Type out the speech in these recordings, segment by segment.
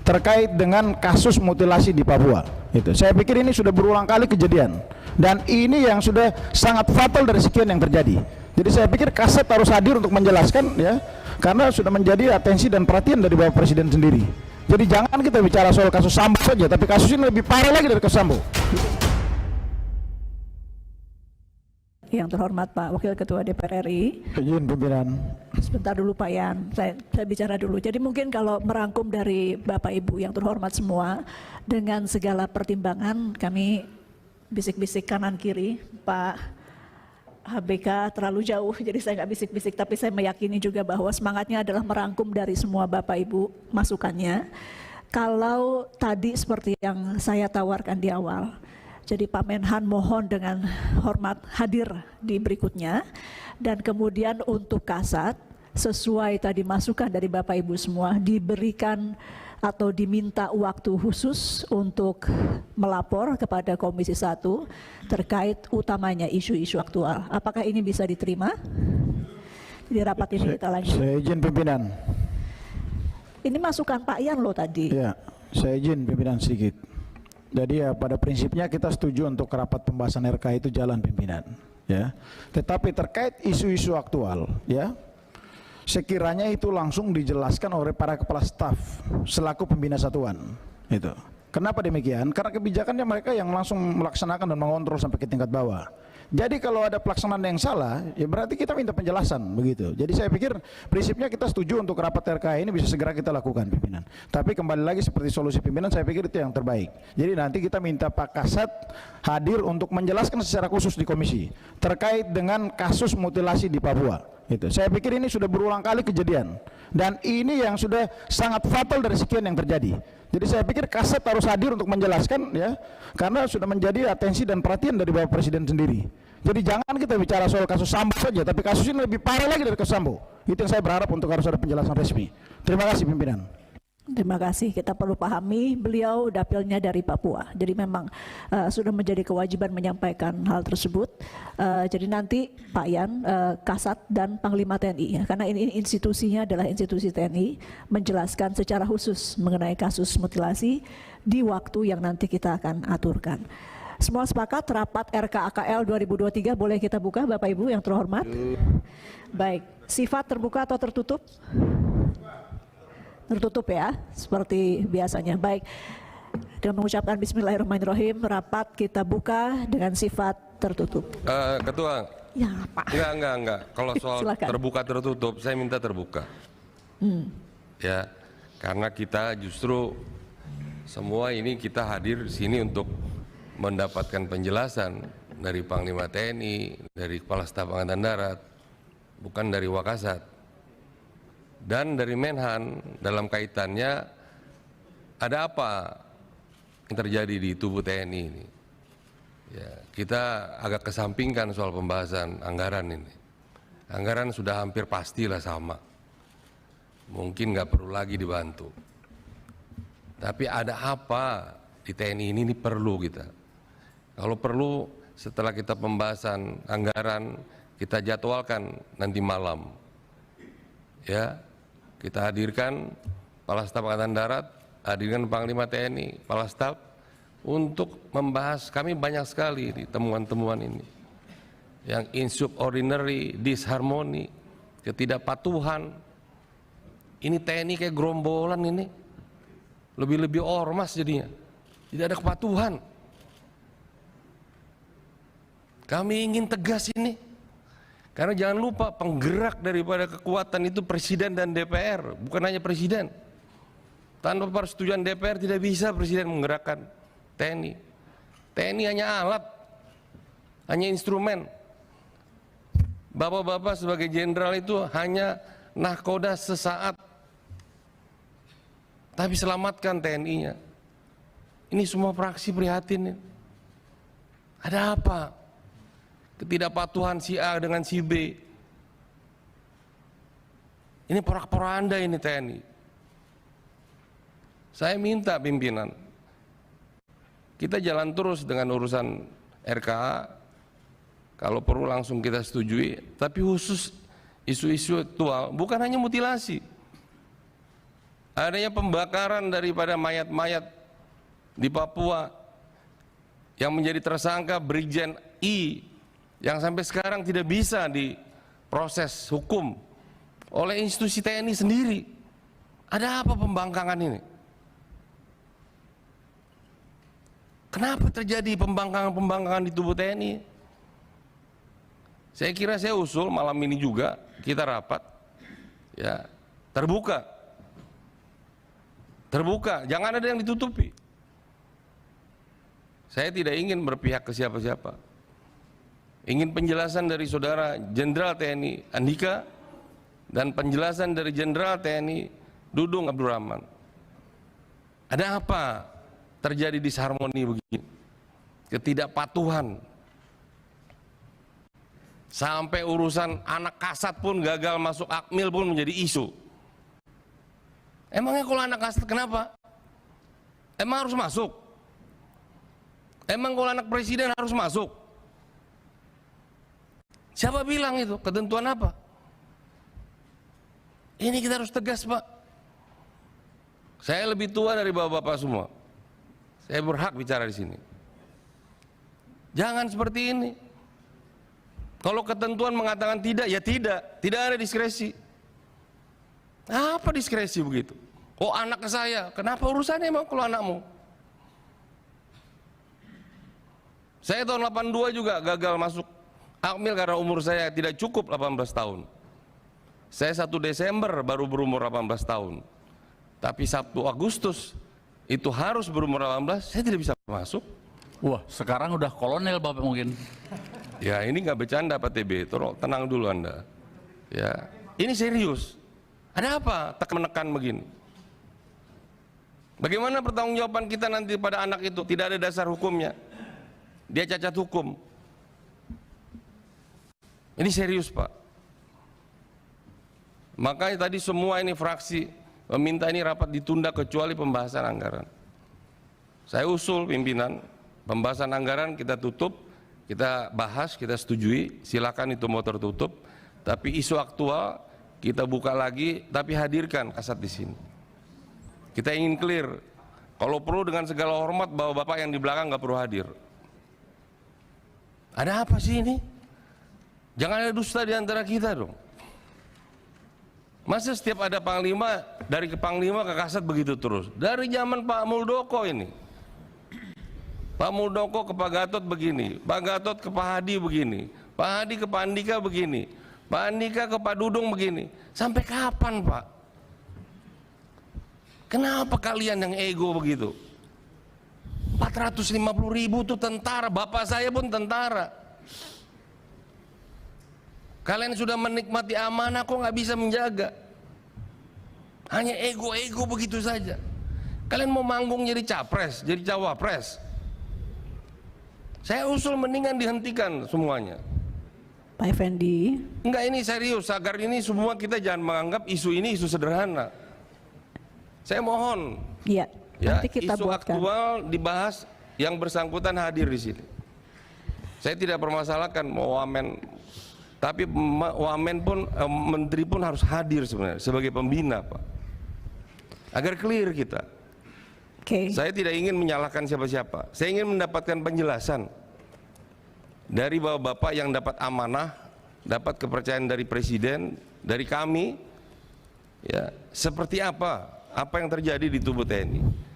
terkait dengan kasus mutilasi di Papua. Itu. Saya pikir ini sudah berulang kali kejadian dan ini yang sudah sangat fatal dari sekian yang terjadi. Jadi saya pikir Kasat harus hadir untuk menjelaskan ya, karena sudah menjadi atensi dan perhatian dari Bapak Presiden sendiri. Jadi jangan kita bicara soal kasus Sambo saja, tapi kasus ini lebih parah lagi dari kasus Sambo. Yang terhormat Pak Wakil Ketua DPR RI. Izin pimpinan. Sebentar dulu Pak Yan, saya bicara dulu. Jadi mungkin kalau merangkum dari Bapak Ibu yang terhormat semua, dengan segala pertimbangan kami bisik-bisik kanan kiri, Pak HBK terlalu jauh, jadi saya nggak bisik-bisik, tapi saya meyakini juga bahwa semangatnya adalah merangkum dari semua Bapak Ibu masukannya. Kalau tadi seperti yang saya tawarkan di awal, jadi Pak Menhan mohon dengan hormat hadir di berikutnya, dan kemudian untuk Kasat sesuai tadi masukan dari Bapak Ibu semua diberikan atau diminta waktu khusus untuk melapor kepada Komisi 1 terkait utamanya isu-isu aktual. Apakah ini bisa diterima? Di rapat ini kita lanjut. Saya izin pimpinan. Ini masukan Pak Yan loh tadi. Ya, saya izin pimpinan sedikit. Jadi ya pada prinsipnya kita setuju untuk rapat pembahasan RK itu jalan pimpinan, ya. Tetapi terkait isu-isu aktual, ya, sekiranya itu langsung dijelaskan oleh para kepala staf selaku pembina satuan, itu. Kenapa demikian? Karena kebijakannya mereka yang langsung melaksanakan dan mengontrol sampai ke tingkat bawah. Jadi kalau ada pelaksanaan yang salah, ya berarti kita minta penjelasan, begitu. Jadi saya pikir prinsipnya kita setuju untuk rapat RK ini bisa segera kita lakukan, pimpinan. Tapi kembali lagi seperti solusi pimpinan, saya pikir itu yang terbaik. Jadi nanti kita minta Pak Kasat hadir untuk menjelaskan secara khusus di komisi terkait dengan kasus mutilasi di Papua. Itu. Saya pikir ini sudah berulang kali kejadian dan ini yang sudah sangat fatal dari sekian yang terjadi. Jadi saya pikir Kasat harus hadir untuk menjelaskan ya, karena sudah menjadi atensi dan perhatian dari Bapak Presiden sendiri. Jadi jangan kita bicara soal kasus Sambo saja, tapi kasus ini lebih parah lagi dari kasus Sambo. Itu yang saya berharap untuk harus ada penjelasan resmi. Terima kasih pimpinan. Terima kasih. Kita perlu pahami beliau dapilnya dari Papua. Jadi memang sudah menjadi kewajiban menyampaikan hal tersebut. Jadi nanti Pak Yan, Kasat dan Panglima TNI, ya, karena ini institusinya adalah institusi TNI, menjelaskan secara khusus mengenai kasus mutilasi di waktu yang nanti kita akan aturkan. Semua sepakat rapat RKAKL 2023 boleh kita buka Bapak Ibu yang terhormat? Baik, sifat terbuka atau tertutup? Tertutup ya, seperti biasanya. Baik, dengan mengucapkan bismillahirrahmanirrahim, rapat kita buka dengan sifat tertutup. Ketua, ya Pak. Enggak. Kalau soal terbuka tertutup, saya minta terbuka. Ya, karena kita justru semua ini kita hadir di sini untuk mendapatkan penjelasan dari Panglima TNI, dari Kepala Staf Angkatan Darat, bukan dari Wakasat. Dan dari Menhan dalam kaitannya ada apa yang terjadi di tubuh TNI ini. Ya, kita agak kesampingkan soal pembahasan anggaran ini. Anggaran sudah hampir pastilah sama. Mungkin nggak perlu lagi dibantu. Tapi ada apa di TNI ini perlu kita. Kalau perlu setelah kita pembahasan anggaran kita jadwalkan nanti malam. Ya. Kita hadirkan Kepala Staf Angkatan Darat, hadirkan Panglima TNI, Kepala Staf untuk membahas. Kami banyak sekali di temuan-temuan ini. Yang insubordinary, disharmony, ketidakpatuhan. Ini TNI kayak gerombolan ini. Lebih-lebih ormas jadinya. Tidak ada kepatuhan. Kami ingin tegas ini. Karena jangan lupa penggerak daripada kekuatan itu Presiden dan DPR, bukan hanya Presiden. Tanpa persetujuan DPR tidak bisa Presiden menggerakkan TNI. TNI hanya alat, hanya instrumen. Bapak-bapak sebagai jenderal itu hanya nahkoda sesaat. Tapi selamatkan TNI-nya. Ini semua fraksi prihatin. Ada apa? Ketidakpatuhan si A dengan si B. Ini porak-poranda ini TNI. Saya minta pimpinan, kita jalan terus dengan urusan RKA. Kalau perlu langsung kita setujui, tapi khusus isu-isu aktual, bukan hanya mutilasi. adanya pembakaran daripada mayat-mayat di Papua yang menjadi tersangka Brigjen I yang sampai sekarang tidak bisa diproses hukum oleh institusi TNI sendiri. Ada apa pembangkangan ini? Kenapa terjadi pembangkangan di tubuh TNI? Saya kira saya usul malam ini juga kita rapat, ya, terbuka, jangan ada yang ditutupi. Saya tidak ingin berpihak ke siapa-siapa. Ingin penjelasan dari Saudara Jenderal TNI Andika dan penjelasan dari Jenderal TNI Dudung Abdurrahman. Ada apa terjadi disharmoni begini? Ketidakpatuhan. Sampai urusan anak kasat pun gagal masuk Akmil pun menjadi isu. Emangnya kalau anak kasat kenapa? Emang harus masuk? Emang kalau anak presiden harus masuk? Siapa bilang itu? Ketentuan apa? Ini kita harus tegas, Pak. Saya lebih tua dari bapak-bapak semua. Saya berhak bicara di sini. Jangan seperti ini. Kalau ketentuan mengatakan tidak, ya tidak ada diskresi. Apa diskresi begitu? Oh, anak saya, kenapa urusannya emang kalau anakmu? Saya tahun 82 juga gagal masuk Akmil karena umur saya tidak cukup 18 tahun. Saya 1 Desember baru berumur 18 tahun. Tapi 1 Agustus itu harus berumur 18, saya tidak bisa masuk. Wah, sekarang udah kolonel Bapak mungkin. Ya, ini nggak bercanda Pak TB, tolong tenang dulu Anda. Ya, ini serius. Ada apa menekan begini? Bagaimana pertanggungjawaban kita nanti pada anak itu? Tidak ada dasar hukumnya. Dia cacat hukum. Ini serius, Pak. Makanya tadi semua ini fraksi meminta ini rapat ditunda kecuali pembahasan anggaran. Saya usul pimpinan, pembahasan anggaran kita tutup, kita bahas, kita setujui, silakan itu mau tertutup. Tapi isu aktual kita buka lagi, tapi hadirkan kasat di sini. Kita ingin clear, kalau perlu dengan segala hormat bahwa Bapak yang di belakang nggak perlu hadir. Ada apa sih ini? Jangan ada dusta di antara kita dong. Masa setiap ada panglima, dari ke panglima ke kasat begitu terus? Dari zaman Pak Muldoko ini. Pak Muldoko ke Pak Gatot begini, Pak Gatot ke Pak Hadi begini, Pak Hadi ke Pak Andika begini, Pak Andika ke Pak Dudung begini. Sampai kapan, Pak? Kenapa kalian yang ego begitu? 450.000 itu tentara, bapak saya pun tentara. Kalian sudah menikmati amanah kok nggak bisa menjaga? Hanya ego-ego begitu saja. Kalian mau manggung jadi capres, jadi cawapres. Saya usul mendingan dihentikan semuanya. Pak Effendi. Enggak, ini serius, agar ini semua kita jangan menganggap isu ini isu sederhana. Saya mohon. Iya. Ya, nanti kita isu buatkan. aktual dibahas, yang bersangkutan hadir di sini. Saya tidak permasalahkan mau wamen, tapi wamen pun menteri pun harus hadir sebenarnya sebagai pembina, Pak. Agar clear kita. Saya tidak ingin menyalahkan siapa-siapa. Saya ingin mendapatkan penjelasan dari bapak-bapak yang dapat amanah, dapat kepercayaan dari presiden, dari kami, ya, seperti apa yang terjadi di tubuh TNI.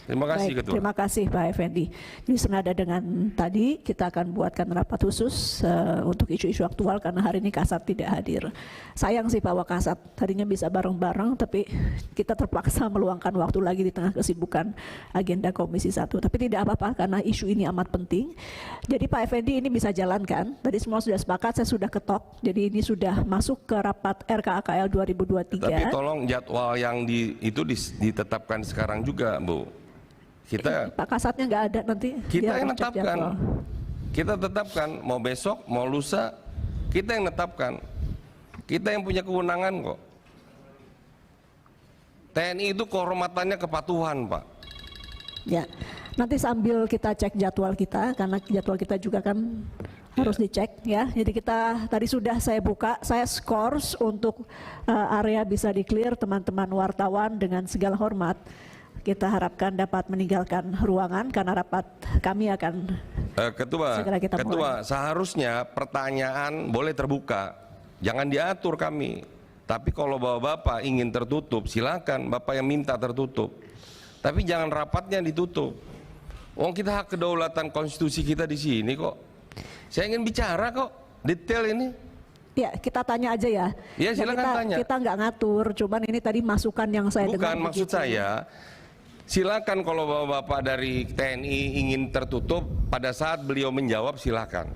Terima kasih. Baik, Ketua. terima kasih Pak Effendi. Jadi senada dengan tadi kita akan buatkan rapat khusus untuk isu-isu aktual karena hari ini Kasat tidak hadir. Sayang sih Pak Wakasat, tadinya bisa bareng-bareng tapi kita terpaksa meluangkan waktu lagi di tengah kesibukan agenda Komisi 1. Tapi tidak apa-apa karena isu ini amat penting. Jadi Pak Effendi ini bisa jalankan. Tadi semua sudah sepakat, saya sudah ketok. Jadi ini sudah masuk ke rapat RKAKL 2023. Tapi tolong jadwal yang itu ditetapkan sekarang juga, Bu. Pak Kasatnya nggak ada nanti. Kita yang menetapkan. Kita tetapkan mau besok, mau lusa, kita yang menetapkan. Kita yang punya kewenangan kok. TNI itu kehormatannya kepatuhan, Pak. Ya, nanti sambil kita cek jadwal kita, karena jadwal kita juga kan harus dicek ya. Jadi kita tadi sudah saya buka, saya scores untuk area bisa di-clear. Teman-teman wartawan dengan segala hormat, kita harapkan dapat meninggalkan ruangan karena rapat kami akan segera kita mulai. Ketua, seharusnya pertanyaan boleh terbuka, jangan diatur kami. Tapi kalau bapak-bapak ingin tertutup, silakan bapak yang minta tertutup. Tapi jangan rapatnya ditutup. Kita hak kedaulatan konstitusi kita di sini kok. Saya ingin bicara kok, detail ini. Ya, kita tanya aja ya. Ya, silakan tanya. Kita nggak ngatur, cuman ini tadi masukan yang saya dengar. Bukan, maksud saya, silakan kalau bapak-bapak dari TNI ingin tertutup, pada saat beliau menjawab silakan.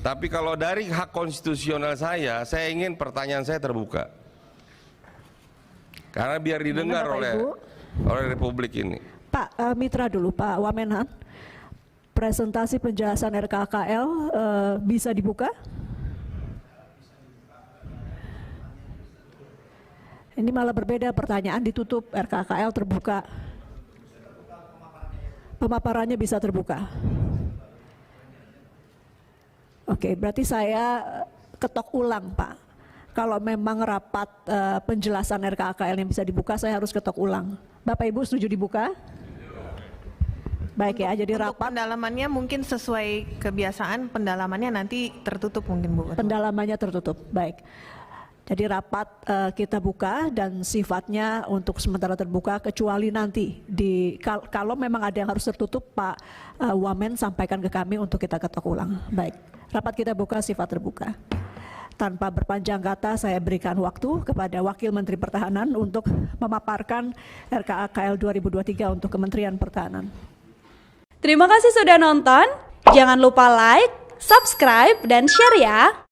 Tapi kalau dari hak konstitusional saya ingin pertanyaan saya terbuka. Karena biar didengar oleh Republik ini. Pak Mitra dulu, Pak Wamenhan. Presentasi penjelasan RKKL bisa dibuka? Ini malah berbeda pertanyaan, ditutup, RKKL terbuka. Pemaparannya bisa terbuka. Oke, berarti saya ketok ulang, Pak. Kalau memang rapat penjelasan RKKL yang bisa dibuka, saya harus ketok ulang. Bapak Ibu setuju dibuka? Baik ya, jadi rapat pendalamannya mungkin sesuai kebiasaan, pendalamannya nanti tertutup mungkin Bu. Pendalamannya tertutup, baik. Jadi rapat kita buka dan sifatnya untuk sementara terbuka kecuali nanti kalau memang ada yang harus tertutup, Pak Wamen sampaikan ke kami untuk kita ketok ulang. Baik, rapat kita buka sifat terbuka. Tanpa berpanjang kata, saya berikan waktu kepada Wakil Menteri Pertahanan untuk memaparkan RKKL 2023 untuk Kementerian Pertahanan. Terima kasih sudah nonton. Jangan lupa like, subscribe, dan share ya.